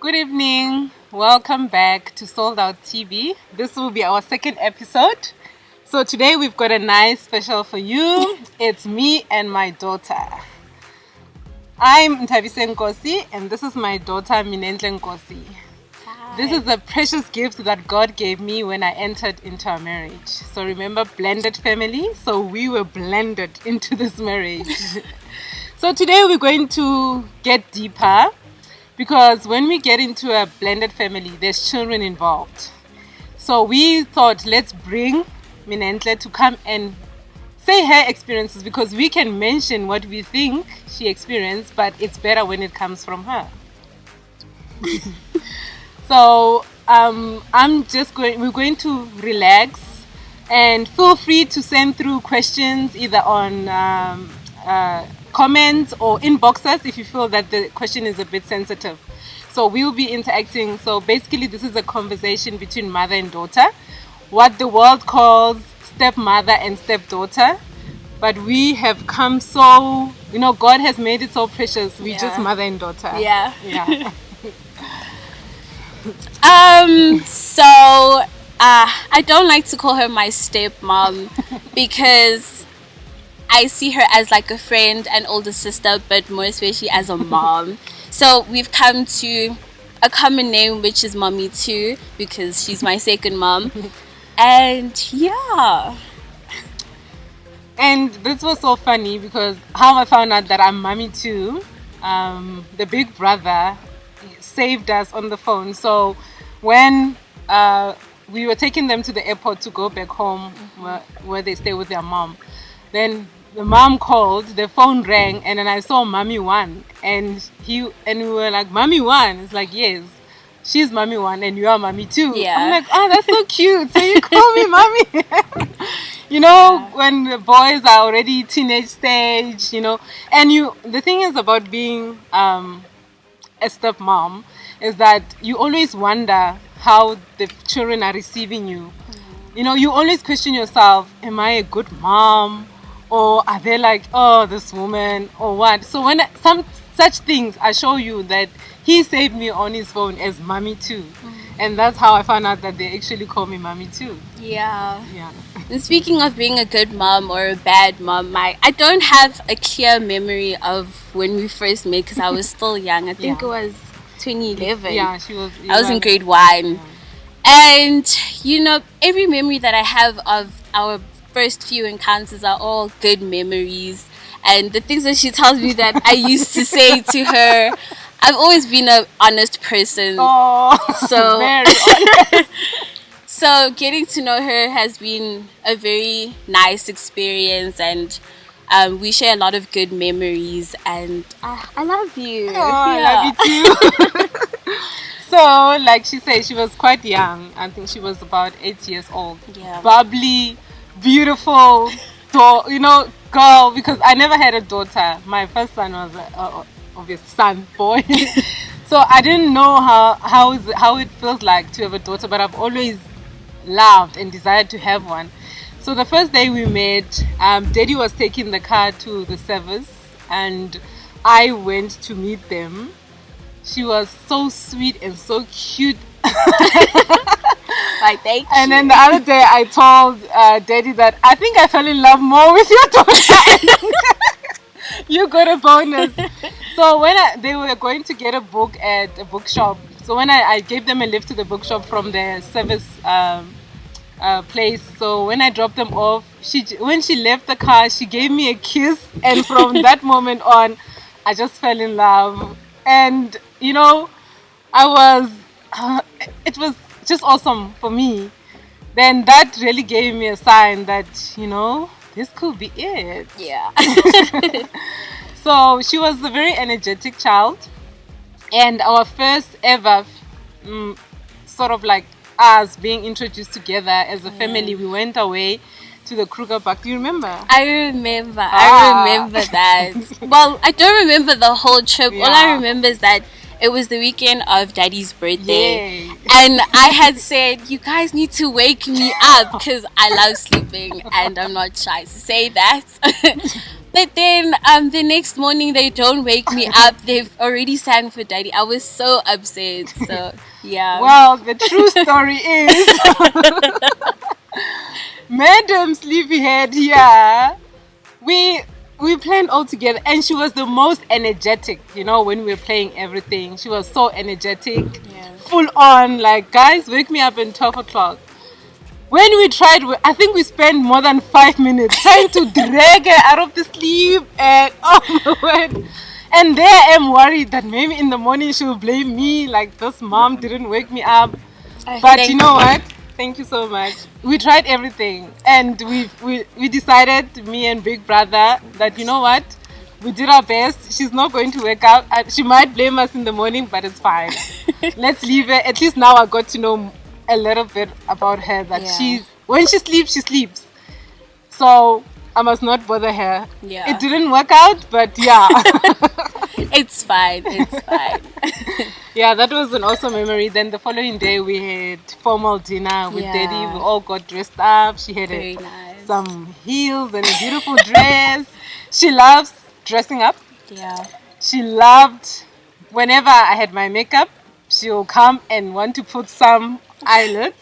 Good evening. Welcome back to Sold Out TV. This will be our second episode. So today we've got a nice special for you. It's me and my daughter. I'm Nthabise Nkosi and this is my daughter Minenhle Nkosi. This is a precious gift that God gave me when I entered into our marriage. So remember, blended family. So we were blended into this marriage. So today we're going to get deeper because when we get into a blended family, there's children involved. So we thought, let's bring Minenhle to come and say her experiences because we can mention what we think she experienced, but it's better when it comes from her. So we're going to relax and feel free to send through questions either on comments or inboxes if you feel that the question is a bit sensitive. So we'll be interacting. So basically this is a conversation between mother and daughter, what the world calls stepmother and stepdaughter. But we have come so, God has made it so precious. We're just mother and daughter. Yeah. I don't like to call her my stepmom because I see her as like a friend and older sister, but more especially as a mom. So we've come to a common name, which is Mommy too, because she's my second mom. And yeah. And this was so funny because how I found out that I'm Mommy too, the big brother saved us on the phone. So when we were taking them to the airport to go back home where they stay with their mom, then the mom called, the phone rang, and then I saw Mommy One, and we were like, Mommy One? It's like, yes, she's Mommy One and you are Mommy Two. Yeah. I'm like, oh, that's so cute. So you call me Mommy. When the boys are already teenage stage, and the thing is about being a stepmom is that you always wonder how the children are receiving you. You always question yourself, am I a good mom? Or are they like, oh, this woman, or what? So when some such things, I show you that he saved me on his phone as Mommy too. And that's how I found out that they actually call me Mommy too. Yeah. And speaking of being a good mom or a bad mom, I don't have a clear memory of when we first met because I was still young. I think it was 2011. Yeah, she was. I was in grade 1. Yeah. And, every memory that I have of our first few encounters are all good memories. And the things that she tells me that I used to say to her, I've always been an honest person. Oh, so very honest. So getting to know her has been a very nice experience, and we share a lot of good memories, and I love you. Oh, I love you too. So, like she said, she was quite young. I think she was about 8 years old. Yeah. Bubbly, beautiful, girl, because I never had a daughter. My first son was obvious son, boy. So I didn't know how it feels like to have a daughter, but I've always loved and desired to have one. So the first day we met, Daddy was taking the car to the service and I went to meet them. She was so sweet and so cute. Like, thank you. And then the other day I told Daddy that I think I fell in love more with your daughter. You got a bonus. So when they were going to get a book at a bookshop, so when I gave them a lift to the bookshop from the service place, so when I dropped them off, when she left the car, she gave me a kiss, and from that moment on, I just fell in love. And it was just awesome for me. Then that really gave me a sign that this could be it. Yeah. So she was a very energetic child, and our first ever sort of like us being introduced together as a family, we went away to the Kruger Park. Do you remember? I remember that. Well, I don't remember the whole trip. All I remember is that it was the weekend of Daddy's birthday. Yay. And I had said, you guys need to wake me up because I love sleeping and I'm not shy to say that. But then the next morning they don't wake me up. They've already sang for daddy. I was so upset. So yeah. Well, the true story is Madam Sleepyhead here. We planned all together, and she was the most energetic, when we were playing everything. She was so energetic, full on, like, guys, wake me up at 12 o'clock. When we tried, I think we spent more than 5 minutes trying to drag her out of the sleep, and oh my word. And there I am worried that maybe in the morning she will blame me, like this mom didn't wake me up. But you know what? Thank you so much. We tried everything, and we decided, me and Big Brother, that you know what? We did our best. She's not going to wake up. She might blame us in the morning, but it's fine. Let's leave her. At least now I got to know a little bit about her, that when she sleeps, she sleeps. So I must not bother her. Yeah. It didn't work out, but yeah. It's fine. It's fine. Yeah, that was an awesome memory. Then the following day we had formal dinner with Daddy. We all got dressed up. She had some heels and a beautiful dress. She loves dressing up. Yeah. She loved, whenever I had my makeup, she'll come and want to put some eyelids.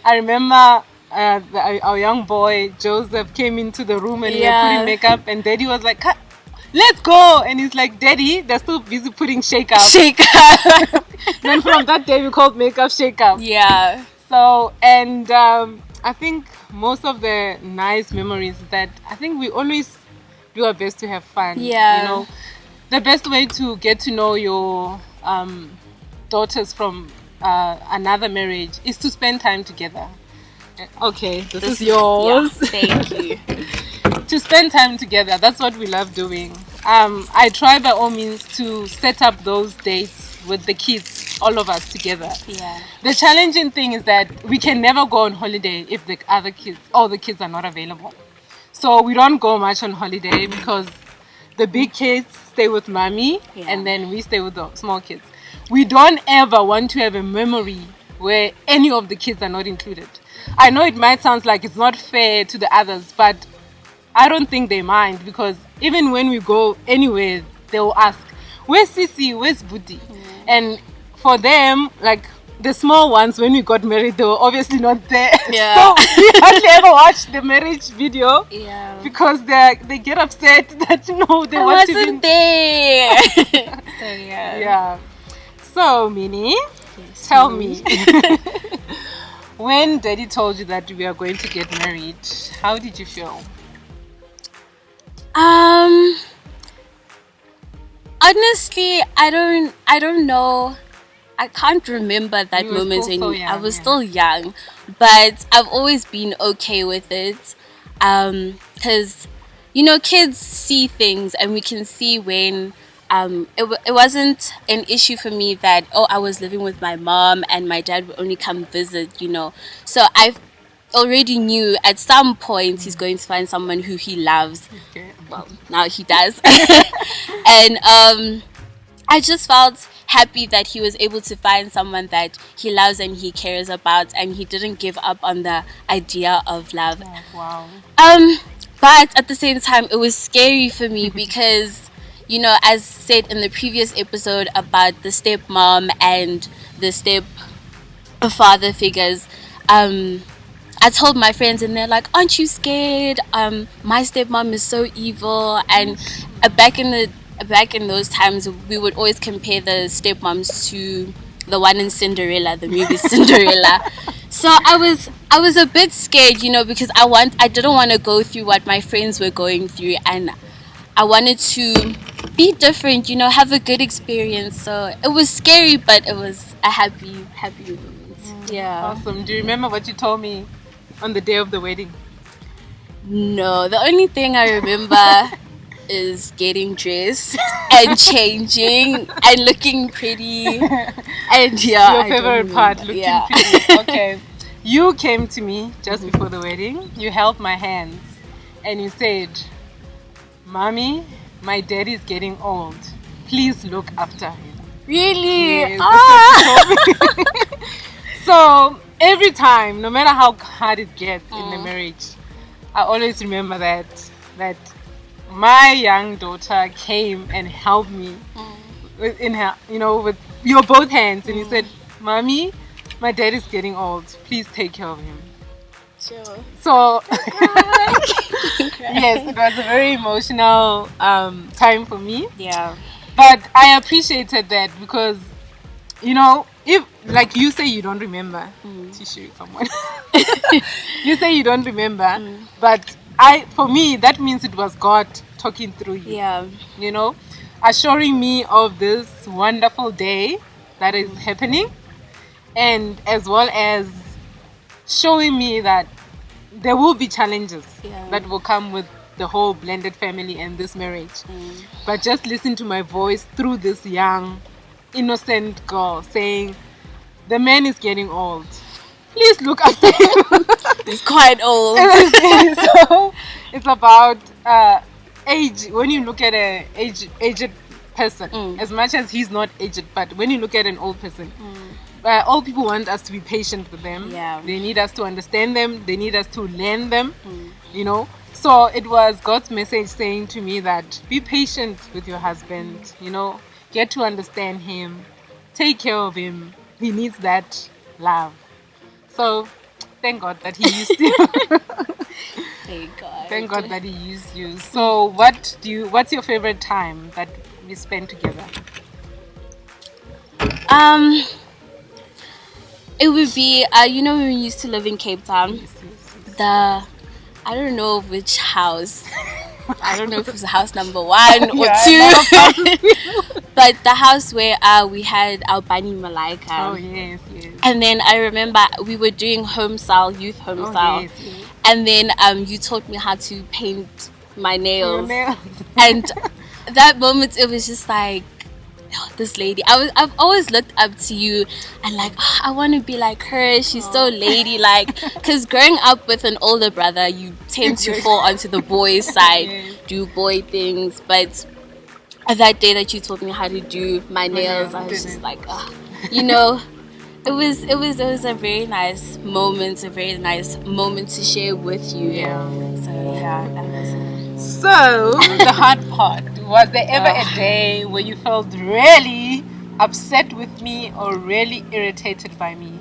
I remember our young boy Joseph came into the room and we were putting makeup, and Daddy was like, let's go. And he's like, Daddy, they're still busy putting shake up. Then from that day we called makeup shake up. Yeah. So, and I think most of the nice memories that I think we always do our best to have fun. Yeah. The best way to get to know your daughters from another marriage is to spend time together. Okay, this is yours. Yeah, thank you. To spend time together, that's what we love doing. I try by all means to set up those dates with the kids, all of us together. Yeah. The challenging thing is that we can never go on holiday if all the kids are not available. So we don't go much on holiday because the big kids stay with mommy and then we stay with the small kids. We don't ever want to have a memory where any of the kids are not included. I know it might sound like it's not fair to the others, but I don't think they mind, because even when we go anywhere, they will ask, where's Sisi, where's Budi? And for them, like the small ones, when we got married, they were obviously not there. Yeah. So we hardly ever watch the marriage video because they get upset that they wasn't there. So yeah. So Minnie, tell me, when Daddy told you that we are going to get married, how did you feel? Honestly, I don't know. I can't remember that moment when I was still young, but I've always been okay with it. Because kids see things, and we can see when it wasn't an issue for me that I was living with my mom and my dad would only come visit, So I already knew at some point he's going to find someone who he loves. Okay. Well, now he does. And I just felt happy that he was able to find someone that he loves and he cares about, and he didn't give up on the idea of love. Oh, wow. But at the same time, it was scary for me because, as said in the previous episode about the stepmom and the stepfather figures, I told my friends, and they're like, aren't you scared? My stepmom is so evil. And back in those times, we would always compare the stepmoms to the one in Cinderella, the movie Cinderella. So I was a bit scared, because I didn't want to go through what my friends were going through, and I wanted to be different, have a good experience. So it was scary, but it was a happy moment. Yeah. Awesome. Do you remember what you told me on the day of the wedding? No, the only thing I remember is getting dressed and changing and looking pretty. And your favorite part, looking pretty. Okay. You came to me just before the wedding. You held my hands and you said, Mommy, my daddy is getting old. Please look after him. Really? Yes, so every time, no matter how hard it gets in the marriage, I always remember that my young daughter came and helped me in her, with your both hands, and you said, "Mommy, my dad is getting old. Please take care of him." Sure. So yes, it was a very emotional time for me. Yeah. But I appreciated that because, if like you say you don't remember, tissue someone. You say you don't remember, but for me that means it was God talking through you. Yeah. Assuring me of this wonderful day that is happening, and as well as showing me that there will be challenges that will come with the whole blended family and this marriage. But just listen to my voice through this young, innocent girl saying, "The man is getting old. Please look after him." He's quite old. So it's about age. When you look at an aged person, as much as he's not aged, but when you look at an old person, all people want us to be patient with them. Yeah. They need us to understand them. They need us to learn them. So it was God's message saying to me that be patient with your husband. Get to understand him. Take care of him. He needs that love. So thank God that he used you. Thank God. Thank God that he used you. So what's your favorite time that we spent together? It would be when we used to live in Cape Town. I don't know which house. I don't know if it was house number 1 or 2. But the house where we had our Bani Malaika. Oh yes. And then I remember we were doing youth home style. Yes. And then you taught me how to paint my nails. Your nails. And that moment it was just like, this lady, I've always looked up to you and like, I want to be like her. She's so ladylike. Because growing up with an older brother, you tend to fall onto the boys' side, do boy things. But that day that you taught me how to do my nails, I was just like, it was a very nice moment, to share with you. Yeah. So that was it. So the hard part, was there ever a day where you felt really upset with me or really irritated by me?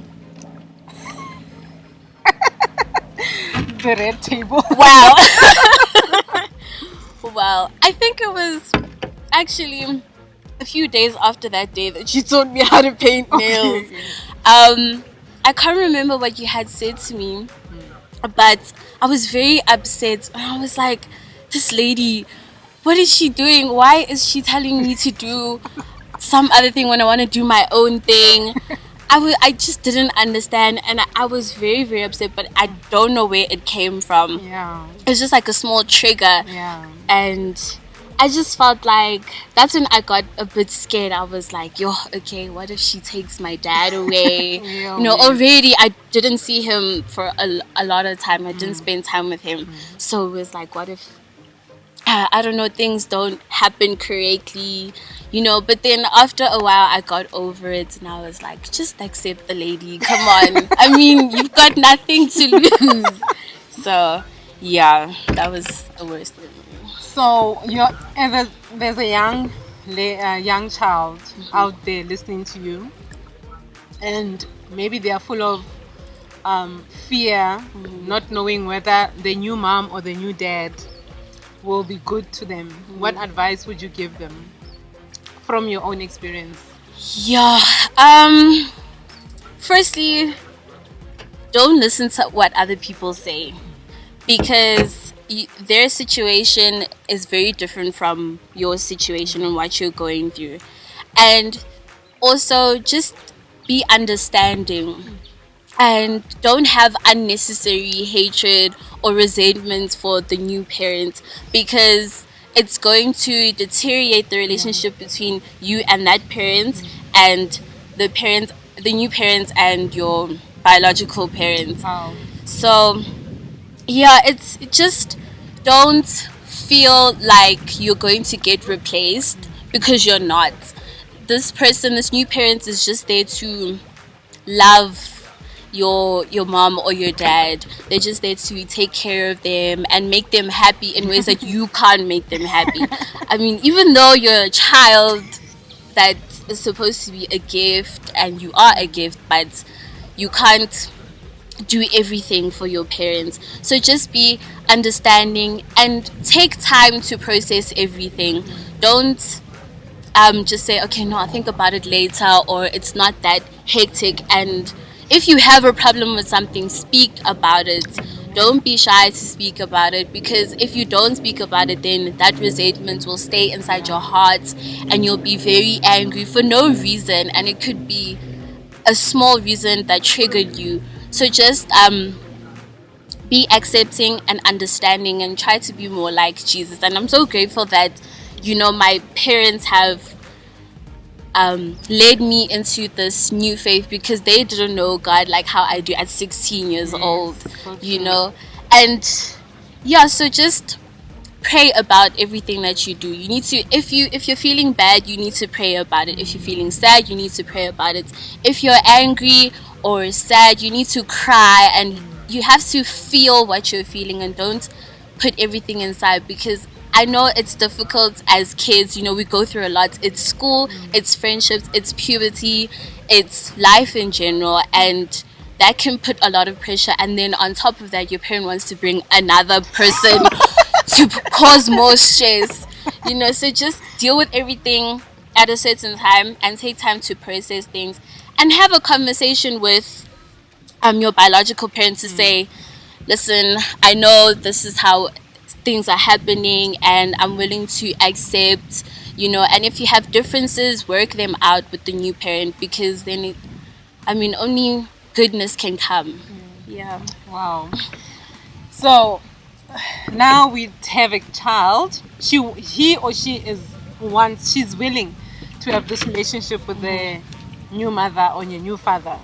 The red table. Wow. Well, I think it was actually a few days after that day that you taught me how to paint nails. I can't remember what you had said to me, but I was very upset. And I was like, this lady, what is she doing? Why is she telling me to do some other thing when I want to do my own thing? I just didn't understand, and I was very, very upset, but I don't know where it came from. Yeah. It's just like a small trigger. Yeah. And I just felt like that's when I got a bit scared. I was like, okay, what if she takes my dad away? Already I didn't see him for a lot of time. I didn't spend time with him. So it was like, what if, I don't know, things don't happen correctly, but then after a while I got over it and I was like, just accept the lady, come on. I mean, you've got nothing to lose. So yeah, that was the worst thing. So there's a young child out there listening to you, and maybe they are full of fear, not knowing whether the new mom or the new dad will be good to them. What advice would you give them from your own experience? Yeah. Firstly, don't listen to what other people say, because their situation is very different from your situation and what you're going through. And also just be understanding and don't have unnecessary hatred or resentment for the new parent, because it's going to deteriorate the relationship between you and that parent and the new parents and your biological parents. Wow. So yeah, it's just don't feel like you're going to get replaced, because you're not. This new parent is just there to love your mom or your dad. They're just there to take care of them and make them happy in ways that you can't make them happy. I mean, even though you're a child that is supposed to be a gift and you are a gift, but you can't do everything for your parents. So just be understanding and take time to process everything. Don't just say, okay, no, I'll think about it later, or it's not that hectic. And if you have a problem with something, speak about it. Don't be shy to speak about it, because if you don't speak about it, then that resentment will stay inside your heart and you'll be very angry for no reason, and it could be a small reason that triggered you. So just be accepting and understanding and try to be more like Jesus. And I'm so grateful that, my parents have led me into this new faith, because they didn't know God like how I do at 16 years old, so And yeah, so just pray about everything that you do. You need to, if you're feeling bad, you need to pray about it. If you're feeling sad, you need to pray about it. If you're angry or sad, you need to cry, and you have to feel what you're feeling, and don't put everything inside, because I know it's difficult as kids. We go through a lot. It's school, it's friendships, it's puberty, it's life in general, and that can put a lot of pressure. And then on top of that, your parent wants to bring another person to cause more stress. So just deal with everything at a certain time and take time to process things, and have a conversation with your biological parent to say, listen, I know this is how things are happening, and I'm willing to accept, and if you have differences, work them out with the new parent, because then only goodness can come. Yeah. Wow. So now we have a child. He or she she's willing to have this relationship with the new mother or your new father,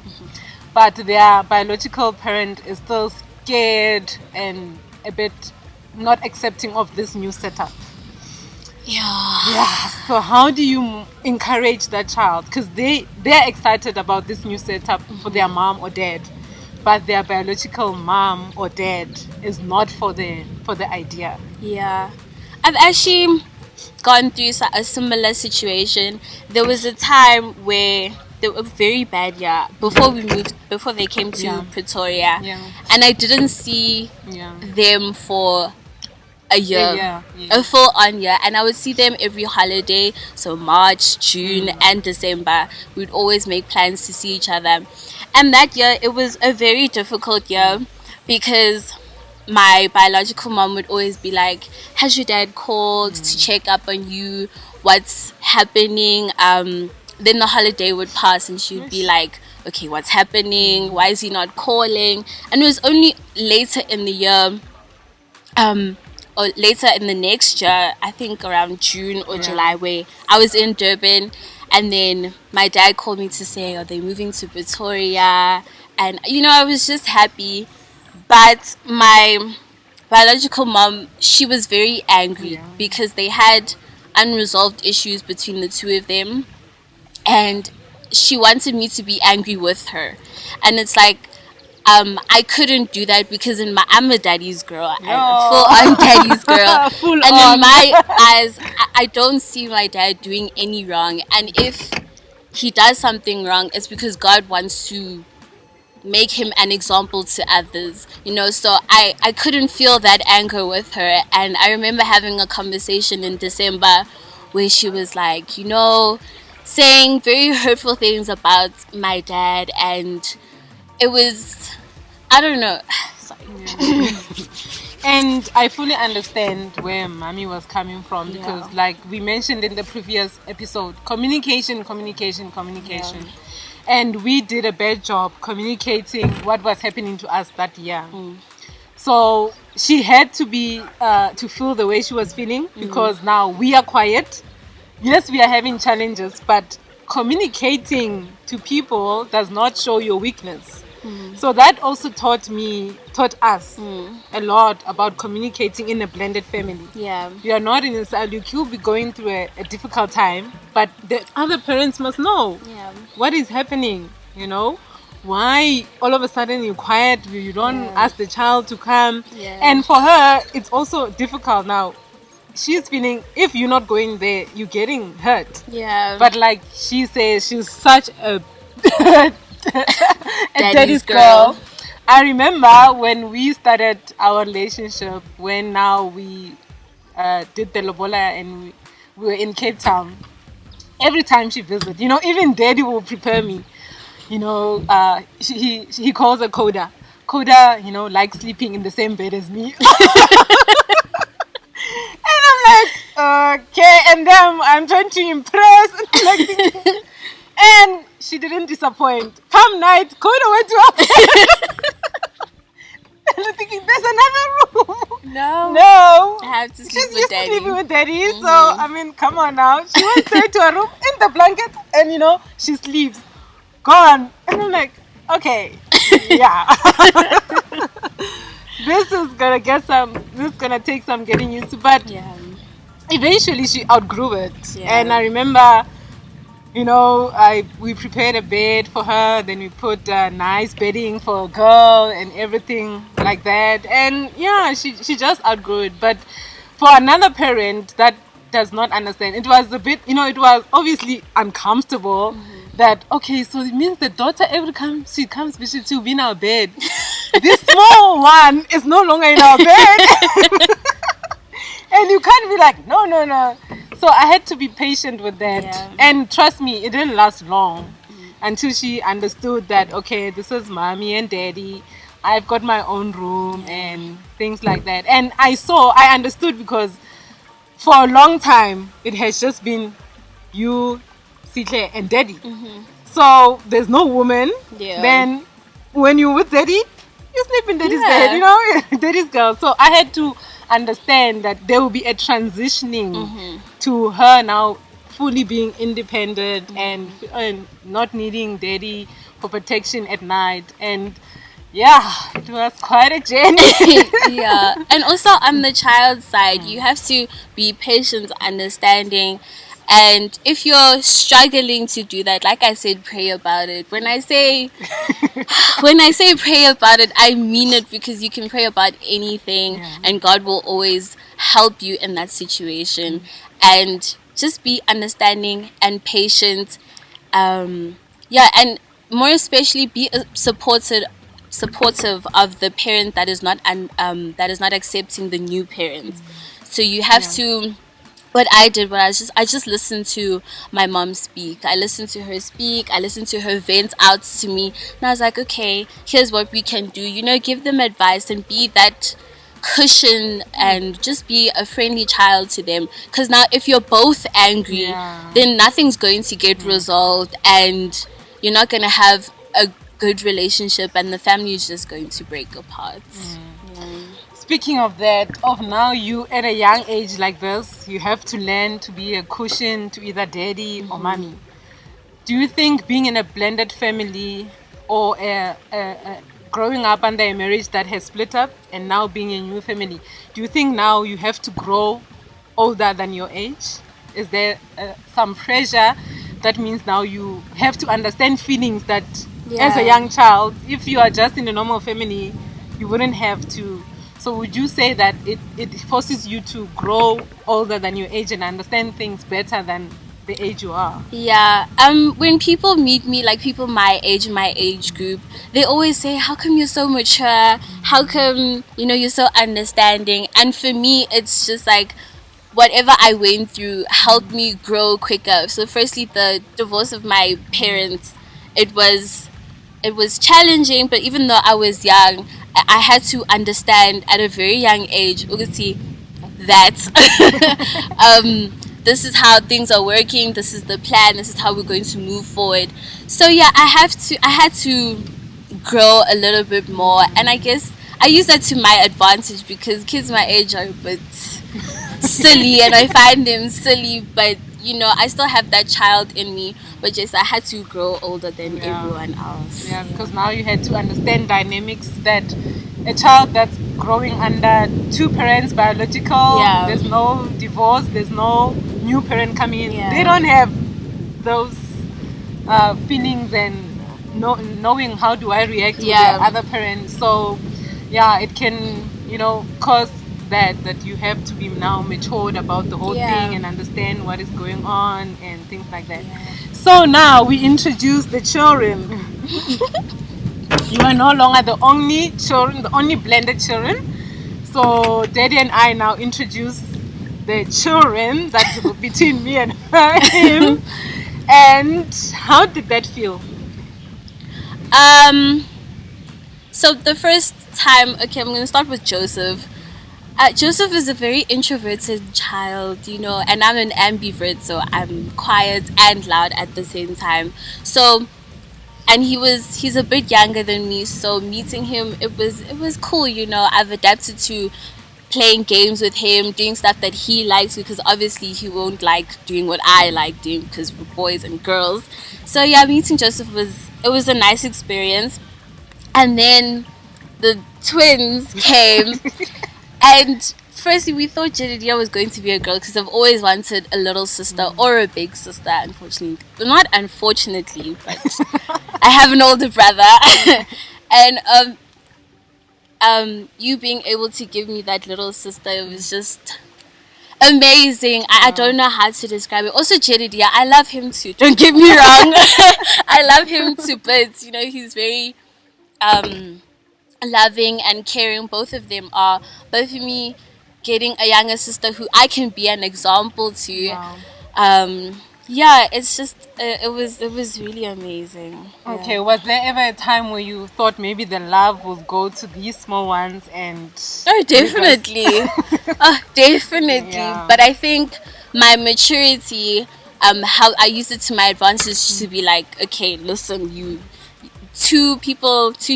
but their biological parent is still scared and a bit not accepting of this new setup. Yeah. So how do you encourage that child? Because they're excited about this new setup for their mom or dad, but their biological mom or dad is not for the idea. Yeah, I've actually gone through a similar situation. There was a time where they were very bad, before they came to Pretoria, and I didn't see them for a year, a full on year, and I would see them every holiday. So March, June, and December, we'd always make plans to see each other. And that year, it was a very difficult year, because my biological mom would always be like, has your dad called to check up on you? What's happening? Then the holiday would pass and she would be like, okay, what's happening? Why is he not calling? And it was only later in the year, or later in the next year, I think around June or July, where I was in Durban, and then my dad called me to say, are they moving to Pretoria? And I was just happy. But my biological mom, she was very angry because they had unresolved issues between the two of them, and she wanted me to be angry with her. And it's like, I couldn't do that, because I'm a daddy's girl, full on daddy's girl. In my eyes, I don't see my dad doing any wrong. And if he does something wrong, it's because God wants to make him an example to others, so I couldn't feel that anger with her. And I remember having a conversation in December where she was like, saying very hurtful things about my dad, and it was, I don't know. Sorry. And I fully understand where Mommy was coming from, because like we mentioned in the previous episode, communication. And we did a bad job communicating what was happening to us that year. So she had to be to feel the way she was feeling, because now we are quiet. Yes, we are having challenges, but communicating to people does not show your weakness. So that also taught us a lot about communicating in a blended family. You are not in a side, you could be going through a difficult time, but the other parents must know what is happening, why all of a sudden you're quiet, you don't Yeah. ask the child to come. Yeah. And for her, it's also difficult now. She's feeling, if you're not going there, you're getting hurt. Yeah. But like she says, she's such a, a daddy's girl. girl. I remember when we started our relationship, when now we did the lobola and we were in Cape Town. Every time she visits, even daddy will prepare me. He calls her Coda. Coda, likes sleeping in the same bed as me. And I'm like, okay, and then I'm trying to impress. And she didn't disappoint. Come night, Coda went to her. And I'm thinking, there's another room. No. No. I have to sleep She's with used daddy. to sleeping with daddy. So, I mean, come on now. She went straight to her room in the blanket and, she sleeps. Gone. And I'm like, okay, yeah. This is gonna take some getting used to. But Yeah. eventually she outgrew it. Yeah. And I remember, we prepared a bed for her, then we put nice bedding for a girl and everything like that. And yeah, she just outgrew it. But for another parent that does not understand, it was a bit, it was obviously uncomfortable. That, okay, so it means the daughter every time she comes visit, she'll be in our bed. This small one is no longer in our bed. And you can't be like, no. So I had to be patient with that. Yeah. And trust me, it didn't last long until she understood that, okay, this is mommy and daddy. I've got my own room and things like that. And I understood because for a long time, it has just been you, Sitle, and daddy. So there's no woman. Yeah. Then when you're with daddy, you sleep in daddy's Yeah. bed, daddy's girl. So I had to understand that there will be a transitioning to her now fully being independent and not needing daddy for protection at night. And yeah, it was quite a journey. Yeah. And also on the child side, you have to be patient, understanding. And if you're struggling to do that, like I said, pray about it. When I say pray about it, I mean it, because you can pray about anything and God will always help you in that situation. And just be understanding and patient. And more especially be supportive of the parent that is not accepting the new parents. So you have to. What I did was I just listened to my mom speak. I listened to her speak. I listened to her vent out to me. And I was like, okay, here's what we can do. Give them advice and be that cushion and just be a friendly child to them. Because now if you're both angry, then nothing's going to get resolved and you're not going to have a good relationship and the family is just going to break apart. Speaking of that, of now you at a young age like this, you have to learn to be a cushion to either daddy or mommy. Do you think being in a blended family or growing up under a marriage that has split up and now being a new family, do you think now you have to grow older than your age? Is there some pressure that means now you have to understand feelings that as a young child, if you are just in a normal family, you wouldn't have to? So would you say that it forces you to grow older than your age and understand things better than the age you are? Yeah. When people meet me, like people my age group, they always say, how come you're so mature? How come, you're so understanding? And for me, it's just like whatever I went through helped me grow quicker. So firstly, the divorce of my parents, it was challenging, but even though I was young, I had to understand at a very young age, that this is how things are working, this is the plan, this is how we're going to move forward. So yeah, I had to grow a little bit more, and I guess I use that to my advantage because kids my age are a bit silly and I find them silly, but I still have that child in me, but just I had to grow older than everyone else. Yeah, because now you had to understand dynamics that a child that's growing under two parents biological, there's no divorce, there's no new parent coming in. They don't have those feelings and knowing how do I react to Yeah. the other parent. So yeah, it can, cause that you have to be now matured about the whole Yeah. thing and understand what is going on and things like that. So now we introduce the children. You are no longer the only children, the only blended children. So Daddy and I now introduce the children that between me and him. And how did that feel? So the first time, okay, I'm gonna start with Joseph. Joseph is a very introverted child, and I'm an ambivert, so I'm quiet and loud at the same time. So, and he's a bit younger than me, so meeting him, it was cool. I've adapted to playing games with him, doing stuff that he likes, because obviously he won't like doing what I like doing because we're boys and girls. So yeah, meeting Joseph was a nice experience. And then the twins came, and firstly we thought Jedidia was going to be a girl because I've always wanted a little sister or a big sister. Unfortunately, not unfortunately, but I have an older brother, and you being able to give me that little sister, it was just amazing. I don't know how to describe it. Also, Jedidia, I love him too. Don't get me wrong, I love him too, but he's very loving and caring. Both of them are. Both of me getting a younger sister who I can be an example to. Wow. Yeah, it's just it was really amazing. Okay, was there ever a time where you thought maybe the love would go to these small ones and Oh, definitely. Oh, definitely. Yeah. But I think my maturity, how I use it to my advantage to be like, okay, listen, two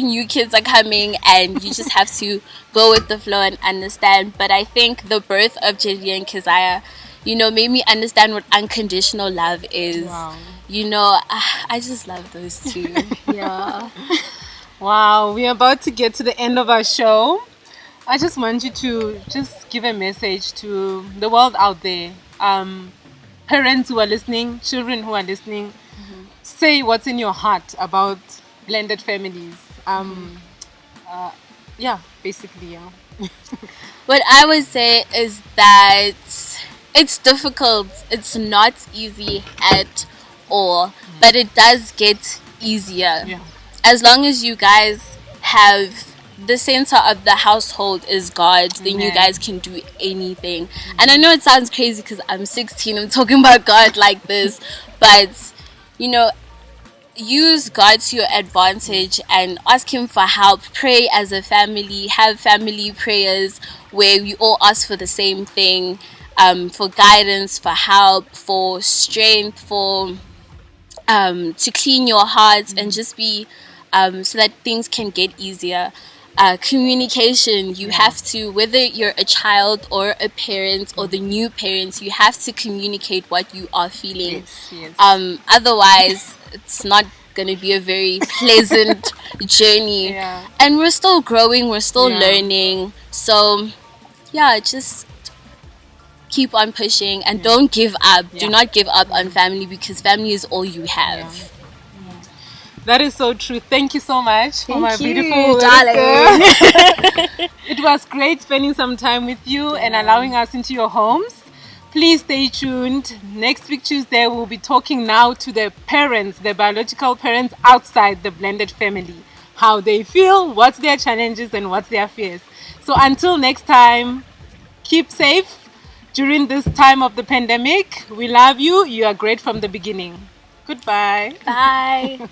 new kids are coming, and you just have to go with the flow and understand. But I think the birth of JD and Keziah, made me understand what unconditional love is. Wow. I just love those two. Yeah. Wow, we're about to get to the end of our show. I just want you to just give a message to the world out there. Parents who are listening, children who are listening, say what's in your heart about blended families. Yeah, basically, yeah. What I would say is that it's difficult. It's not easy at all, but it does get easier. Yeah. As long as you guys have the center of the household is God, then you Amen. guys can do anything. And I know it sounds crazy because I'm 16, I'm talking about God like this, but use God to your advantage and ask Him for help. Pray as a family, have family prayers where we all ask for the same thing, for guidance, for help, for strength, for to clean your hearts and just be so that things can get easier. Communication, you have to, whether you're a child or a parent or the new parents, you have to communicate what you are feeling. Yes. Otherwise it's not going to be a very pleasant journey. Yeah. And we're still growing, we're still Yeah. learning, so yeah, just keep on pushing and don't give up. Do Yeah. not give up on family, because family is all you have. That is so true. Thank you so much for my Thank you, beautiful darling. girl. It was great spending some time with you and allowing us into your homes. Please stay tuned. Next week, Tuesday, we'll be talking now to the parents, the biological parents outside the blended family. How they feel, what's their challenges, and what's their fears. So until next time, keep safe during this time of the pandemic. We love you. You are great from the beginning. Goodbye. Bye.